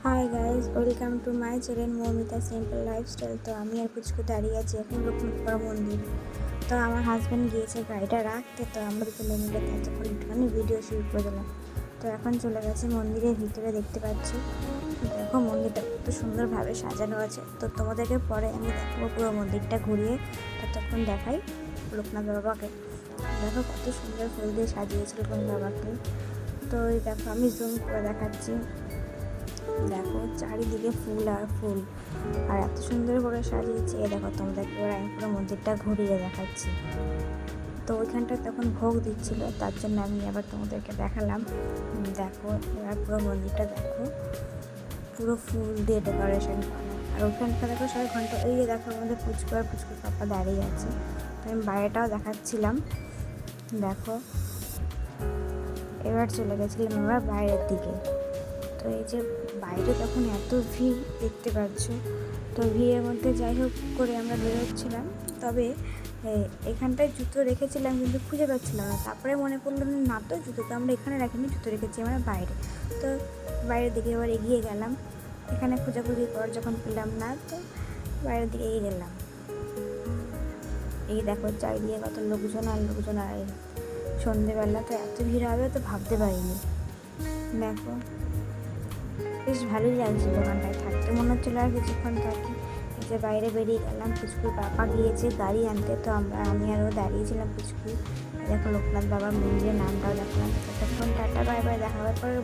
Hi guys, welcome to my channel Moumita simple lifestyle. তো আমি আর পুচকু দাঁড়িয়ে আছি এখন রঘুনাথপুর মন্দির। তো আমার হাজব্যান্ড গিয়েছে গাড়িটা রাখতে, তো আমরা দুজনে মিলে তখন একটুখানি ভিডিও শুট করে দিলাম। তো এখন চলে গেছে মন্দিরের ভিতরে, দেখতে পাচ্ছি। দেখো মন্দিরটা কত সুন্দরভাবে সাজানো আছে। তো তোমাদেরকে পরে আমি দেখাবো পুরো মন্দিরটা ঘুরিয়ে, ততক্ষণ দেখাই লোকনাথ বাবাকে। দেখো কত সুন্দর ফুল দিয়ে সাজিয়েছিল লোকনাথ বাবাকে। তো এই দেখো আমি জুম করে দেখাচ্ছি। দেখো চারিদিকে ফুল আর ফুল, আর এত সুন্দর করে সাজিয়েছে। দেখো তোমাদেরকে এবার আমি পুরো মন্দিরটা ঘুরিয়ে দেখাচ্ছি। তো ওইখানটা তখন ভোগ দিচ্ছিল, তার জন্য আমি আবার তোমাদেরকে দেখালাম। দেখো এবার পুরো মন্দিরটা দেখো, পুরো ফুল দিয়ে ডেকোরেশন করা। আর ওইখানটা দেখো সবাই ঘন্টা, এই যে দেখো আমাদের পুচকু আর পুচকুর পাপা দাঁড়িয়ে আছে। তো আমি বাইরেটাও দেখাচ্ছিলাম। দেখো এবার চলে গেছিলাম আমরা বাইরের দিকে। তো এই যে বাইরে তখন এত ভিড় দেখতে পাচ্ছ। তো ভিড়ের মধ্যে যাই হোক করে আমরা বেরোচ্ছিলাম, তবে এখানটায় জুতো রেখেছিলাম কিন্তু খুঁজে পাচ্ছিলাম না। তারপরে মনে পড়লো না, তো জুতো তো আমরা এখানে রাখিনি, জুতো রেখেছি আমরা বাইরে। তো বাইরের দিকে এবার এগিয়ে গেলাম। এখানে খোঁজাখুঁজির পর যখন পেলাম না, তো বাইরের দিকে এগিয়ে গেলাম। এই দেখো চারিদিকে কত লোকজন আর লোকজন, আর সন্ধেবেলা তো এত ভিড় হবে তো ভাবতে পারিনি। দেখো বেশ ভালোই লাগছিল ওখানটায় থাকতে, মনে হচ্ছিলো আর কিছুক্ষণ থাকি। এই যে বাইরে বেরিয়ে গেলাম, পুচকুর পাপা গিয়েছে গাড়ি আনতে, তো আমি আরও দাঁড়িয়েছিলাম পুচকু। দেখো লোকনাথ বাবার মন্দিরের নামটাও দেখলাম। ততক্ষণ টাটা বাই বাই, দেখা হওয়ার পরে